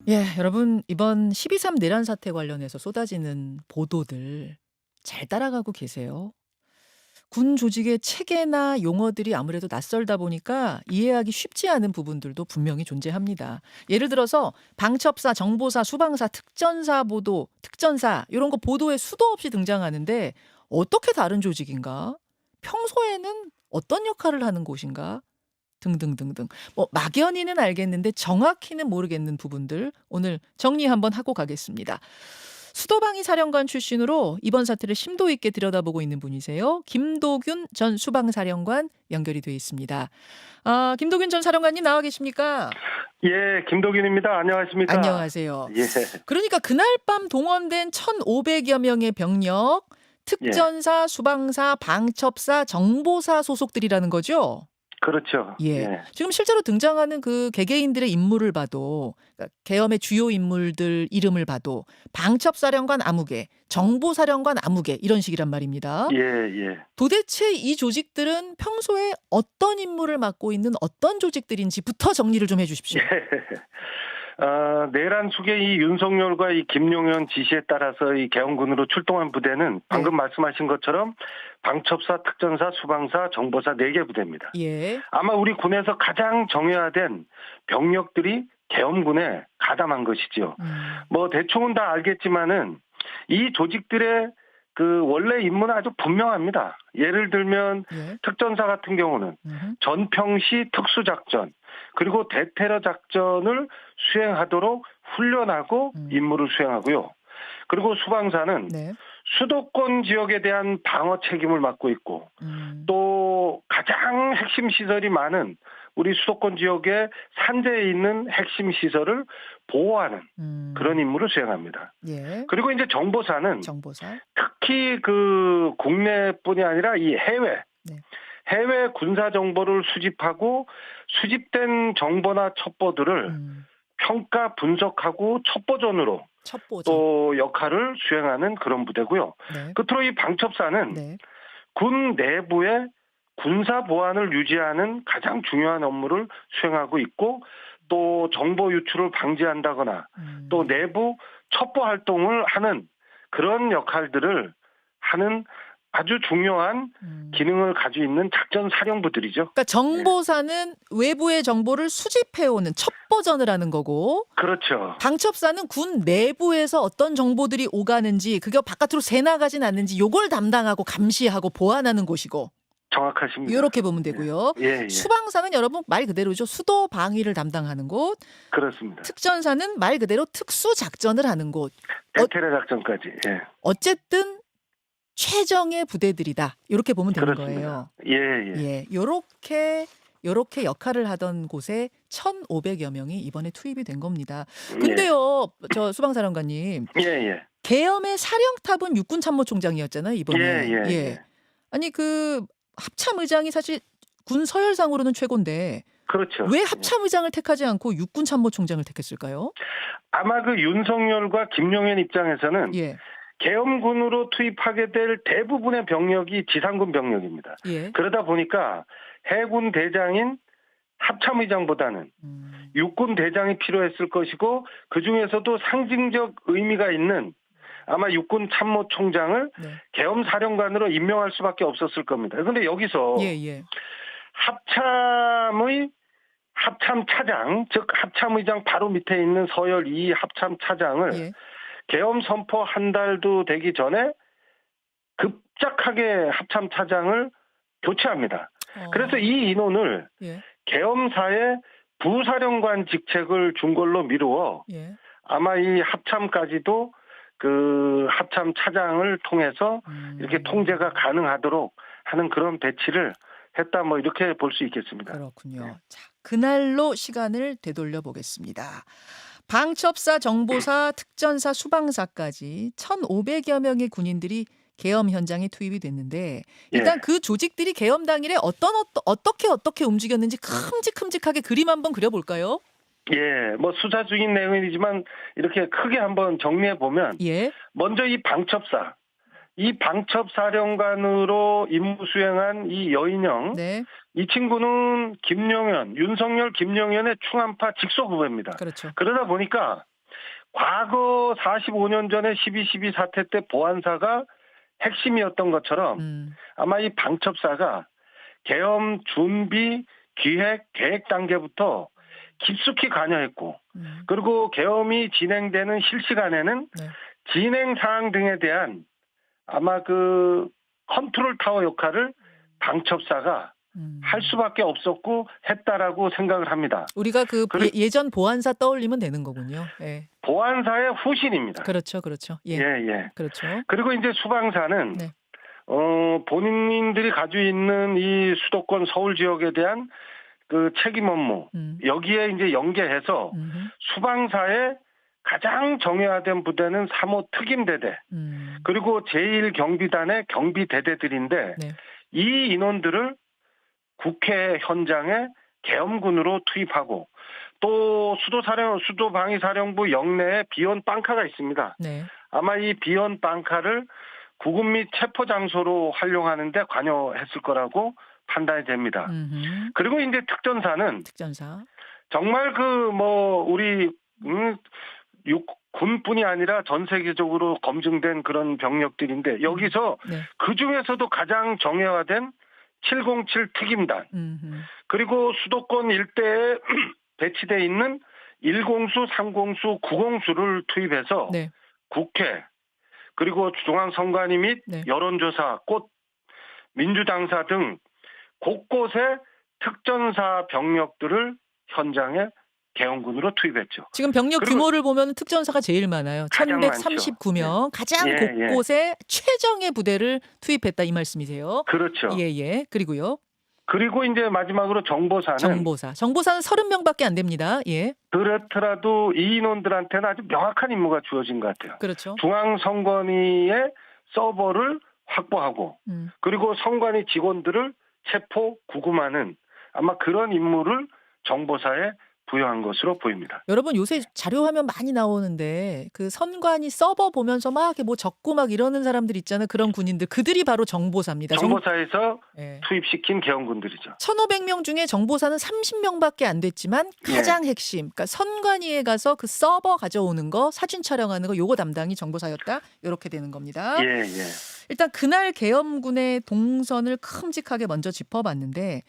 예, 여러분 이번 12.3 내란 사태 관련해서 쏟아지는 보도들 잘 따라가고 계세요? 군 조직의 체계나 용어들이 아무래도 낯설다 보니까 이해하기 쉽지 않은 부분들도 분명히 존재합니다. 예를 들어서 방첩사, 정보사, 수방사, 특전사 보도, 특전사 이런 거 보도에 수도 없이 등장하는데 어떻게 다른 조직인가? 평소에는 어떤 역할을 하는 곳인가? 등등등등. 뭐 막연히는 알겠는데 정확히는 모르겠는 부분들 오늘 정리 한번 하고 가겠습니다. 수도방위 사령관 출신으로 이번 사태를 심도 있게 들여다보고 있는 분이세요. 김도균 전 수방사령관 연결이 돼 있습니다. 아, 김도균 전 사령관님 나와 계십니까? 예, 김도균입니다. 안녕하십니까? 안녕하세요. 예, 그러니까 그날 밤 동원된 1,500여 명의 병력, 예, 특전사, 수방사, 방첩사, 정보사 소속들이라는 거죠? 그렇죠. 예. 예, 지금 실제로 등장하는 그 개개인들의 인물을 봐도 그러니까 계엄의 주요 인물들 이름을 봐도 방첩사령관 아무개, 정보사령관 아무개 이런 식이란 말입니다. 예, 예. 도대체 이 조직들은 평소에 어떤 임무를 맡고 있는 어떤 조직들인지부터 정리를 좀 해주십시오. 내란 숙의 이 윤석열과 이 김용현 지시에 따라서 이 계엄군으로 출동한 부대는 네. 방금 말씀하신 것처럼 방첩사, 특전사, 수방사, 정보사 4개 부대입니다. 예. 아마 우리 군에서 가장 정예화된 병력들이 계엄군에 가담한 것이죠. 뭐 대충은 다 알겠지만은 이 조직들의 그 원래 임무는 아주 분명합니다. 예를 들면 예. 특전사 같은 경우는 전평시 특수작전 그리고 대테러 작전을 수행하도록 훈련하고 임무를 수행하고요. 그리고 수방사는 네. 수도권 지역에 대한 방어 책임을 맡고 있고 또 가장 핵심 시설이 많은 우리 수도권 지역의 산재에 있는 핵심 시설을 보호하는 그런 임무를 수행합니다. 예. 그리고 이제 정보사는 정보사. 특히 그 국내뿐이 아니라 이 네. 해외 군사 정보를 수집하고 수집된 정보나 첩보들을 평가 분석하고 첩보전으로 첩보전. 또 역할을 수행하는 그런 부대고요. 네. 끝으로 이 방첩사는 네. 군 내부의 군사 보안을 유지하는 가장 중요한 업무를 수행하고 있고 또 정보 유출을 방지한다거나 또 내부 첩보 활동을 하는 그런 역할들을 하는 아주 중요한 기능을 가지고 있는 작전 사령부들이죠. 그러니까 정보사는 외부의 정보를 수집해오는 첩보전을 하는 거고 그렇죠. 방첩사는 군 내부에서 어떤 정보들이 오가는지 그게 바깥으로 새나가진 않는지 요걸 담당하고 감시하고 보완하는 곳이고 정확하십니다. 이렇게 보면 되고요. 예, 예. 수방사는 여러분 말 그대로죠. 수도 방위를 담당하는 곳. 그렇습니다. 특전사는 말 그대로 특수작전을 하는 곳. 대테러 작전까지. 예. 어쨌든 최정의 부대들이다. 이렇게 보면 되는 거예요. 그렇습니다. 예, 예. 예, 요렇게 역할을 하던 곳에 1,500여 명이 이번에 투입이 된 겁니다. 근데요, 저 수방사령관님, 예, 예. 계엄의 사령탑은 육군참모총장이었잖아요, 이번에. 예. 아니 그 합참의장이 사실 군 서열상으로는 최고인데 그렇죠. 왜 합참의장을 택하지 않고 육군참모총장을 택했을까요? 아마 그 윤석열과 김용현 입장에서는 예, 계엄군으로 투입하게 될 대부분의 병력이 지상군 병력입니다. 예. 그러다 보니까 해군 대장인 합참의장보다는 육군 대장이 필요했을 것이고 그중에서도 상징적 의미가 있는 아마 육군 참모총장을 네. 계엄 사령관으로 임명할 수밖에 없었을 겁니다. 그런데 여기서 예. 합참차장, 즉 합참의장 바로 밑에 있는 서열 2 합참차장을 예. 계엄 선포 한 달도 되기 전에 급작하게 합참차장을 교체합니다. 그래서 이 인원을 예. 계엄사의 부사령관 직책을 준 걸로 미루어 예. 아마 이 합참까지도 그 합참 차장을 통해서 이렇게 통제가 가능하도록 하는 그런 배치를 했다 뭐 이렇게 볼 수 있겠습니다. 그렇군요. 자, 그날로 시간을 되돌려 보겠습니다. 방첩사, 정보사, 특전사, 수방사까지 1,500여 명의 군인들이 계엄 현장에 투입이 됐는데 일단 그 조직들이 계엄 당일에 어떻게 움직였는지 큼직큼직하게 그림 한번 그려볼까요? 예, 뭐 수사 중인 내용이지만 이렇게 크게 한번 정리해 보면 예. 먼저 이 방첩사령관으로 임무 수행한 이 여인영, 네. 이 친구는 윤석열 김용현의 충암파 직속 후배입니다. 그렇죠. 그러다 보니까 과거 45년 전에 12.12 사태 때 보안사가 핵심이었던 것처럼 아마 이 방첩사가 계엄 준비, 기획, 계획 단계부터 깊숙이 관여했고 그리고 계엄이 진행되는 실시간에는 네. 진행 사항 등에 대한 아마 그 컨트롤 타워 역할을 방첩사가 할 수밖에 없었고 했다라고 생각을 합니다. 우리가 그 예전 보안사 떠올리면 되는 거군요. 예. 보안사의 후신입니다. 그렇죠, 그렇죠. 예, 예. 그렇죠. 그리고 이제 수방사는 네. 본인들이 가지고 있는 이 수도권 서울 지역에 대한 그 책임 업무 여기에 이제 연계해서 수방사의 가장 정예화된 부대는 3호 특임대대 그리고 제1경비단의 경비대대들인데 네. 이 인원들을 국회 현장에 계엄군으로 투입하고 또 수도방위사령부 영내에 비원 빵카가 있습니다. 네. 아마 이 비원 빵카를 구금 및 체포 장소로 활용하는 데 관여했을 거라고 판단이 됩니다. 그리고 이제 특전사 정말 우리 군뿐이 아니라 전 세계적으로 검증된 그런 병력들인데 여기서 네. 그 중에서도 가장 정예화된 707 특임단 그리고 수도권 일대에 배치되어 있는 1공수, 3공수, 9공수를 투입해서 네. 국회 그리고 중앙선관위 및 네. 여론조사, 꽃 민주당사 등 곳곳에 특전사 병력들을 현장에 계엄군으로 투입했죠. 지금 병력 규모를 보면 특전사가 제일 많아요. 1139명. 가장 곳곳에 최정예 부대를 투입했다 이 말씀이세요? 그렇죠. 예. 그리고요. 그리고 이제 마지막으로 정보사는 30명밖에 안 됩니다. 예. 그렇더라도 이 인원들한테는 아주 명확한 임무가 주어진 것 같아요. 그렇죠. 중앙선관위의 서버를 확보하고 그리고 선관위 직원들을 체포, 구금하는 아마 그런 임무를 정보사에 부여한 것으로 보입니다. 여러분 요새 자료 화면 많이 나오는데 그 선관위 서버 보면서 막 이렇게 뭐 적고 막 이러는 사람들 있잖아요. 그런 군인들. 그들이 바로 정보사입니다. 정보사에서 투입시킨 계엄군들이죠. 1,500명 중에 정보사는 30명밖에 안 됐지만 가장 핵심. 그러니까 선관위에 가서 그 서버 가져오는 거, 사진 촬영하는 거 요거 담당이 정보사였다. 이렇게 되는 겁니다. 일단 그날 계엄군의 동선을 큼직하게 먼저 짚어봤는데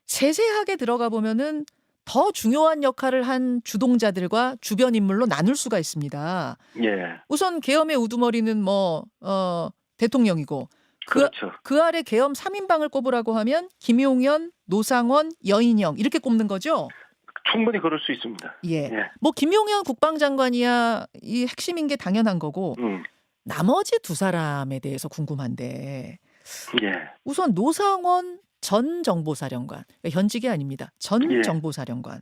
세세하게 들어가 보면은 더 중요한 역할을 한 주동자들과 주변 인물로 나눌 수가 있습니다. 우선 계엄의 우두머리는 대통령이고 그렇죠. 그 아래 계엄 3인방을 꼽으라고 하면 김용현, 노상원, 여인영 이렇게 꼽는 거죠? 충분히 그럴 수 있습니다. 뭐 김용현 국방장관이야 이 핵심인 게 당연한 거고 나머지 두 사람에 대해서 궁금한데 우선 노상원 전 정보사령관, 현직이 아닙니다. 전 정보사령관.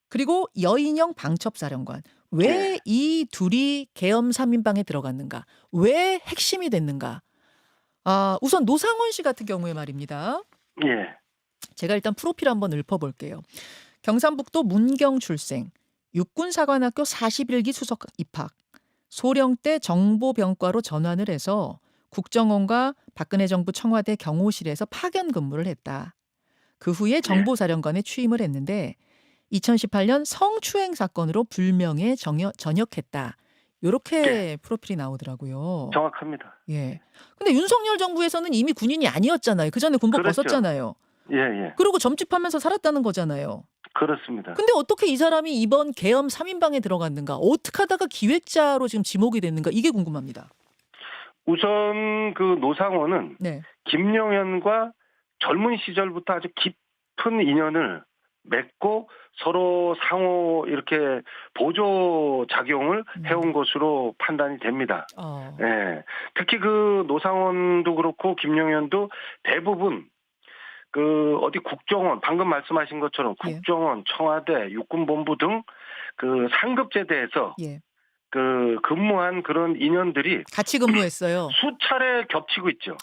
그리고 여인영 방첩사령관. 왜 이 둘이 계엄 3인방에 들어갔는가? 왜 핵심이 됐는가? 우선 노상원 씨 같은 경우에 말입니다. 제가 일단 프로필 한번 읊어볼게요. 경상북도 문경 출생, 육군사관학교 41기 수석 입학, 소령 때 정보병과로 전환을 해서 국정원과 박근혜 정부 청와대 경호실에서 파견 근무를 했다. 그 후에 정보사령관에 취임을 했는데 2018년 성추행 사건으로 불명예 전역했다. 이렇게 프로필이 나오더라고요. 정확합니다. 근데 윤석열 정부에서는 이미 군인이 아니었잖아요. 그 전에 군복 벗었잖아요. 그리고 점집하면서 살았다는 거잖아요. 그렇습니다. 근데 어떻게 이 사람이 이번 계엄 3인방에 들어갔는가? 어떻게 하다가 기획자로 지금 지목이 됐는가? 이게 궁금합니다. 우선 그 노상원은 김용현과 젊은 시절부터 아주 깊은 인연을 맺고 서로 상호 이렇게 보조 작용을 해온 것으로 판단이 됩니다. 특히 그 노상원도 그렇고 김용현도 대부분 그 어디 국정원 방금 말씀하신 것처럼 국정원, 청와대, 육군본부 등 그 상급제대에서 그 근무한 그런 인연들이 같이 근무했어요. 수차례 겹치고 있죠.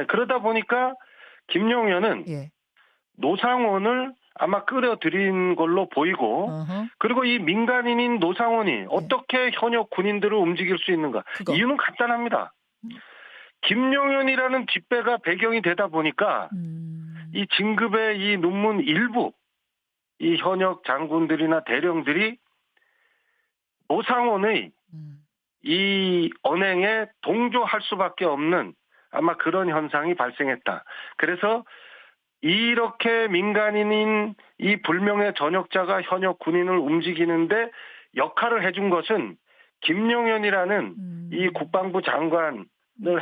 그러다 보니까 김용현은 노상원을 아마 끌어들인 걸로 보이고 그리고 이 민간인인 노상원이 어떻게 현역 군인들을 움직일 수 있는가? 이유는 간단합니다. 김용현이라는 뒷배가 배경이 되다 보니까 이 진급의 이 논문 일부 이 현역 장군들이나 대령들이 노상원의 음. 이 언행에 동조할 수밖에 없는 아마 그런 현상이 발생했다. 그래서 이렇게 민간인인 이 불명예 전역자가 현역 군인을 움직이는데 역할을 해준 것은 김용현이라는 이 국방부 장관을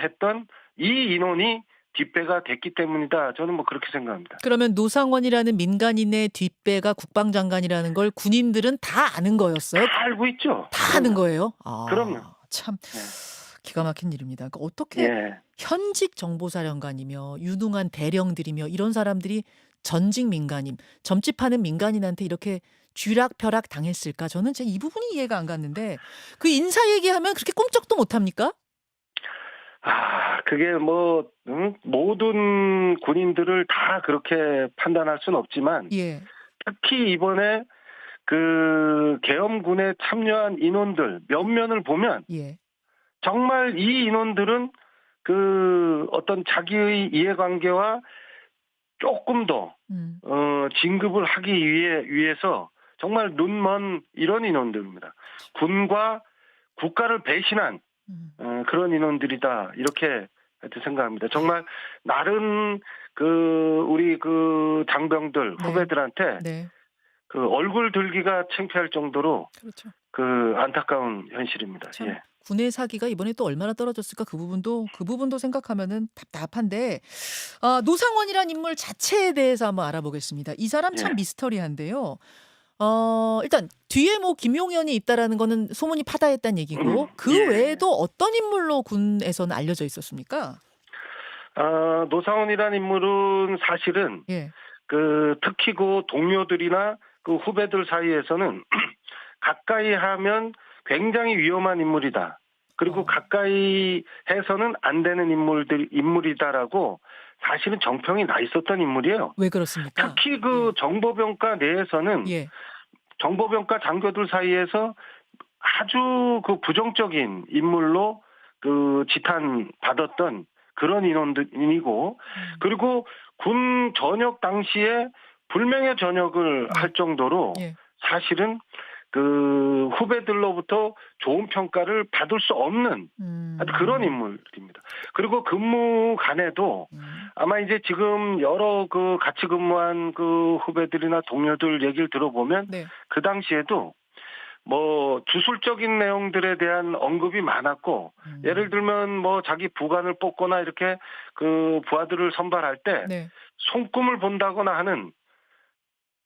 했던 이 인원이 뒷배가 됐기 때문이다. 저는 뭐 그렇게 생각합니다. 그러면 노상원이라는 민간인의 뒷배가 국방장관이라는 걸 군인들은 다 아는 거였어요? 다 알고 있죠. 다 아는 거예요? 그럼요. 참 네. 기가 막힌 일입니다. 그러니까 어떻게 예. 현직 정보사령관이며 유능한 대령들이며 이런 사람들이 전직 민간인, 점집하는 민간인한테 이렇게 쥐락펴락 당했을까? 저는 제 이 부분이 이해가 안 갔는데 그 인사 얘기하면 그렇게 꿈쩍도 못 합니까? 그게 뭐 모든 군인들을 다 그렇게 판단할 수는 없지만 예. 특히 이번에 그 계엄군에 참여한 인원들 면면을 보면 예. 정말 이 인원들은 그 어떤 자기의 이해관계와 조금 더 음. 진급을 하기 위해서 정말 눈먼 이런 인원들입니다. 군과 국가를 배신한 그런 인원들이다 이렇게 하여튼 생각합니다. 정말 나름 그 우리 그 장병들 네. 후배들한테 네. 그 얼굴 들기가 창피할 정도로 그렇죠. 그 안타까운 현실입니다. 참 예. 군의 사기가 이번에 또 얼마나 떨어졌을까 그 부분도 생각하면은 답답한데 노상원이란 인물 자체에 대해서 한번 알아보겠습니다. 이 사람 참 예. 미스터리한데요. 일단 뒤에 뭐 김용현이 있다라는 거는 소문이 파다했다는 얘기고 그 예. 외에도 어떤 인물로 군에서는 알려져 있었습니까? 노상원이라는 인물은 사실은 예. 그 특히 그 동료들이나 그 후배들 사이에서는 가까이 하면 굉장히 위험한 인물이다. 그리고 가까이 해서는 안 되는 인물이다라고 사실은 정평이 나 있었던 인물이에요. 왜 그렇습니까? 특히 그 정보병과 내에서는 예. 정보병과 장교들 사이에서 아주 그 부정적인 인물로 그 지탄받았던 그런 인원들이고 그리고 군 전역 당시에 불명예 전역을 할 정도로 예. 사실은 그 후배들로부터 좋은 평가를 받을 수 없는 그런 인물입니다. 그리고 근무간에도 아마 이제 지금 여러 그 같이 근무한 그 후배들이나 동료들 얘기를 들어보면 네. 그 당시에도 뭐 주술적인 내용들에 대한 언급이 많았고 예를 들면 뭐 자기 부관을 뽑거나 이렇게 그 부하들을 선발할 때 네. 손금을 본다거나 하는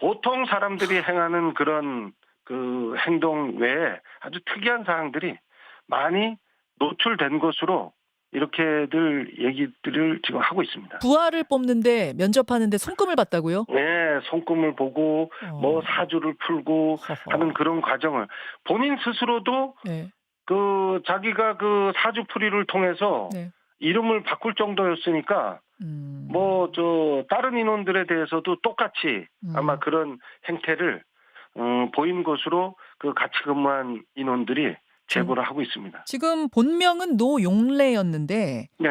보통 사람들이 행하는 그런 그 행동 외에 아주 특이한 사항들이 많이 노출된 것으로 이렇게들 얘기들을 지금 하고 있습니다. 부하를 뽑는데 면접하는데 손금을 봤다고요? 네, 손금을 보고 뭐 사주를 풀고 하는 그런 과정을 본인 스스로도 네. 그 자기가 그 사주풀이를 통해서 네. 이름을 바꿀 정도였으니까 뭐 저 다른 인원들에 대해서도 똑같이 아마 그런 행태를 보인 것으로 그 같이 근무한 인원들이 제보를 하고 있습니다. 지금 본명은 노용래였는데 네.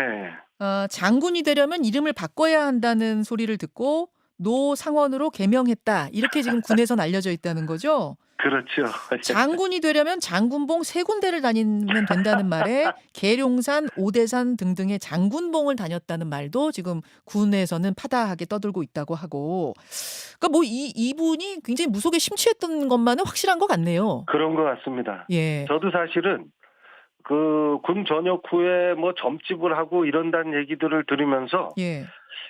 장군이 되려면 이름을 바꿔야 한다는 소리를 듣고 노상원으로 개명했다. 이렇게 지금 군에선 알려져 있다는 거죠. 그렇죠. 장군이 되려면 장군봉 3군데를 다니면 된다는 말에 계룡산, 오대산 등등의 장군봉을 다녔다는 말도 지금 군에서는 파다하게 떠들고 있다고 하고. 그러니까 뭐 이분이 굉장히 무속에 심취했던 것만은 확실한 것 같네요. 그런 것 같습니다. 예. 저도 사실은 그 군 전역 후에 뭐 점집을 하고 이런다는 얘기들을 들으면서 예.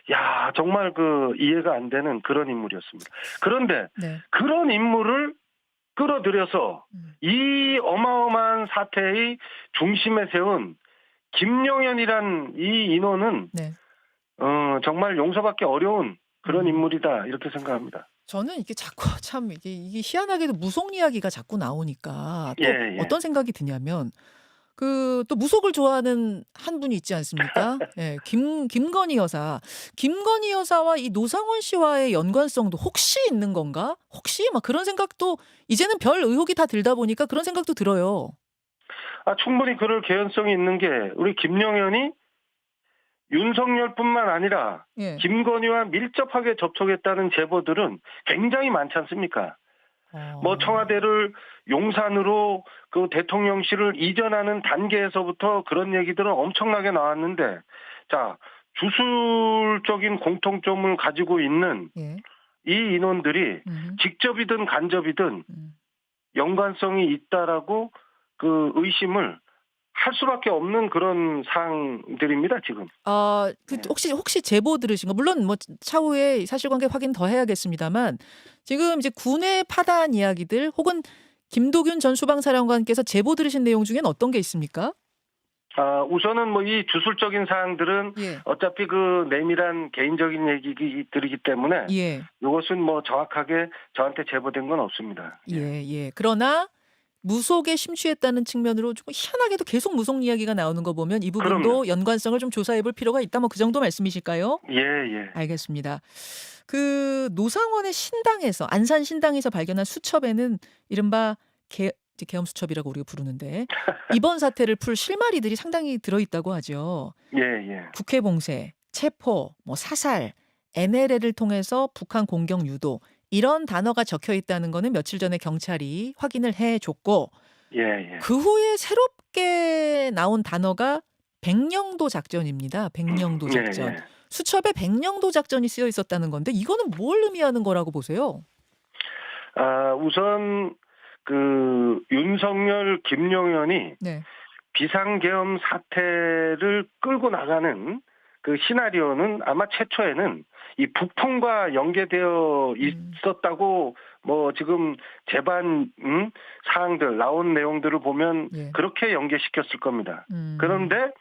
야, 정말 그 이해가 안 되는 그런 인물이었습니다. 그런데 네. 그런 인물을 끌어들여서 이 어마어마한 사태의 중심에 세운 김용현이란 이 인원은 네. 정말 용서받기 어려운 그런 인물이다 이렇게 생각합니다. 저는 이게 자꾸 참 이게 희한하게도 무속 이야기가 자꾸 나오니까 또 예, 예. 어떤 생각이 드냐면 그 또 무속을 좋아하는 한 분이 있지 않습니까? 예, 김건희 여사. 김건희 여사와 이 노상원 씨와의 연관성도 혹시 있는 건가? 혹시 막 그런 생각도 이제는 별 의혹이 다 들다 보니까 그런 생각도 들어요. 충분히 그럴 개연성이 있는 게 우리 김용현이 윤석열뿐만 아니라 예. 김건희와 밀접하게 접촉했다는 제보들은 굉장히 많지 않습니까? 뭐 청와대를 용산으로 그 대통령실을 이전하는 단계에서부터 그런 얘기들은 엄청나게 나왔는데, 자, 주술적인 공통점을 가지고 있는 예. 이 인원들이 직접이든 간접이든 연관성이 있다라고 그 의심을 할 수밖에 없는 그런 사항들입니다, 지금. 혹시 제보 들으신 거, 물론 뭐 차후에 사실관계 확인 더 해야겠습니다만, 지금 이제 군의 파단 이야기들 혹은 김도균 전 수방사령관께서 제보 들으신 내용 중엔 어떤 게 있습니까? 우선은 뭐 이 주술적인 사항들은 예. 어차피 그 내밀한 개인적인 얘기들이기 때문에 예. 이것은 뭐 정확하게 저한테 제보된 건 없습니다. 예. 그러나 무속에 심취했다는 측면으로 조금 희한하게도 계속 무속 이야기가 나오는 거 보면 이 부분도 그럼요. 연관성을 좀 조사해 볼 필요가 있다. 뭐 그 정도 말씀이실까요? 예. 알겠습니다. 그 노상원의 신당에서, 안산 신당에서 발견한 수첩에는 이른바 계엄 수첩이라고 우리가 부르는데 이번 사태를 풀 실마리들이 상당히 들어있다고 하죠. 예. 국회 봉쇄, 체포, 뭐 사살, NLL을 통해서 북한 공격 유도, 이런 단어가 적혀 있다는 거는 며칠 전에 경찰이 확인을 해줬고, 예. 그 후에 새롭게 나온 단어가 백령도 작전입니다. 백령도 작전. 예. 수첩에 백령도 작전이 쓰여 있었다는 건데 이거는 뭘 의미하는 거라고 보세요? 우선 그 윤석열, 김용현이 네. 비상계엄 사태를 끌고 나가는 그 시나리오는 아마 최초에는 이 북풍과 연계되어 있었다고 뭐 지금 재반 사항들 나온 내용들을 보면 예. 그렇게 연계시켰을 겁니다. 그런데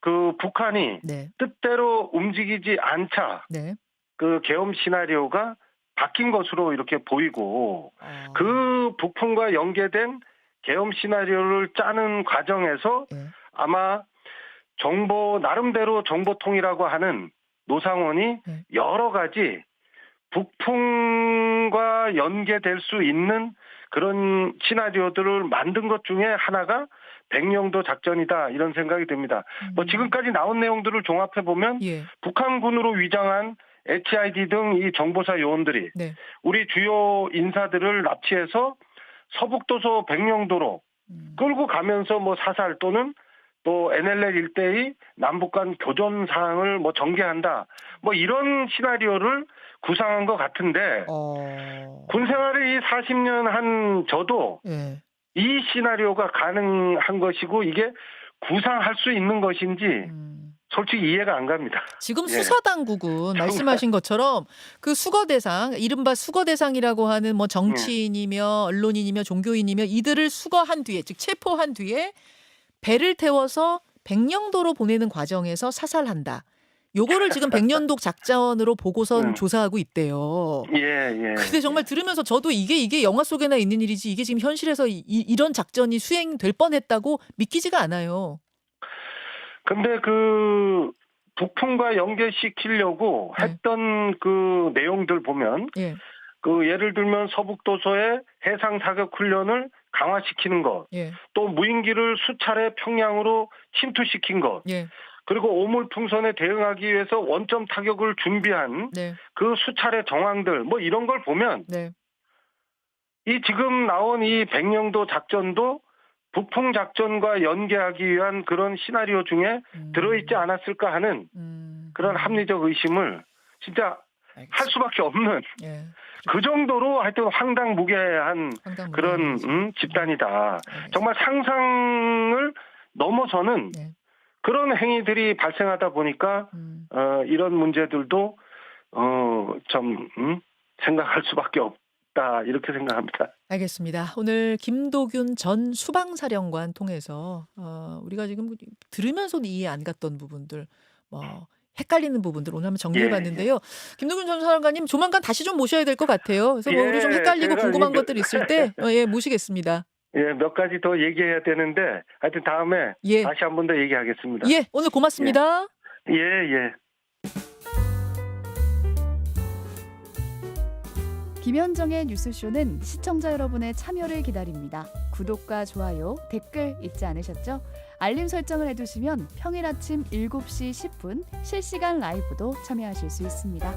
그 북한이 네. 뜻대로 움직이지 않자 네. 그 계엄 시나리오가 바뀐 것으로 이렇게 보이고, 그 북풍과 연계된 계엄 시나리오를 짜는 과정에서 예. 아마 나름대로 정보통이라고 하는 노상원이 네. 여러 가지 북풍과 연계될 수 있는 그런 시나리오들을 만든 것 중에 하나가 백령도 작전이다, 이런 생각이 듭니다. 뭐 지금까지 나온 내용들을 종합해 보면 예. 북한군으로 위장한 HID 등 이 정보사 요원들이 네. 우리 주요 인사들을 납치해서 서북도서 백령도로 끌고 가면서 뭐 사살 또는 또 NLL 일대의 남북 간 교전 사항을 뭐 전개한다, 뭐 이런 시나리오를 구상한 것 같은데, 군 생활을 이 40년 한 저도 예. 이 시나리오가 가능한 것이고 이게 구상할 수 있는 것인지 솔직히 이해가 안 갑니다. 지금 예. 수사당국은 말씀하신 것처럼 그 수거 대상, 이른바 수거 대상이라고 하는 뭐 정치인이며 언론인이며 종교인이며 이들을 수거한 뒤에, 즉 체포한 뒤에 배를 태워서 백령도로 보내는 과정에서 사살한다. 요거를 지금 백령도 작전으로 보고선 조사하고 있대요. 예. 근데 정말 들으면서 저도 이게 영화 속에나 있는 일이지 이게 지금 현실에서 이런 작전이 수행될 뻔했다고 믿기지가 않아요. 근데 그 북풍과 연계시키려고 했던 그 내용들 보면 예. 그 예를 들면 서북도서의 해상 사격 훈련을 강화시키는 것, 예. 또 무인기를 수차례 평양으로 침투시킨 것, 예. 그리고 오물풍선에 대응하기 위해서 원점 타격을 준비한 네. 그 수차례 정황들, 뭐 이런 걸 보면 네. 이 지금 나온 이 백령도 작전도 북풍 작전과 연계하기 위한 그런 시나리오 중에 들어있지 않았을까 하는 그런 합리적 의심을 진짜 할 수밖에 없는, 예. 그 정도로 하여튼 황당무계한 그런 집단이다. 정말 상상을 넘어서는 그런 행위들이 발생하다 보니까 이런 문제들도 좀 생각할 수밖에 없다, 이렇게 생각합니다. 알겠습니다. 오늘 김도균 전 수방사령관 통해서 우리가 지금 들으면서도 이해 안 갔던 부분들, 뭐 헷갈리는 부분들 오늘 한번 정리해봤는데요. 김도균 전 사령관님 조만간 다시 좀 모셔야 될 것 같아요. 그래서 뭐 우리 좀 헷갈리고 궁금한 것들 있을 때 모시겠습니다. 예, 몇 가지 더 얘기해야 되는데 하여튼 다음에 다시 한 번 더 얘기하겠습니다. 예, 오늘 고맙습니다. 예. 김현정의 뉴스쇼는 시청자 여러분의 참여를 기다립니다. 구독과 좋아요, 댓글 잊지 않으셨죠? 알림 설정을 해두시면 평일 아침 7시 10분 실시간 라이브도 참여하실 수 있습니다.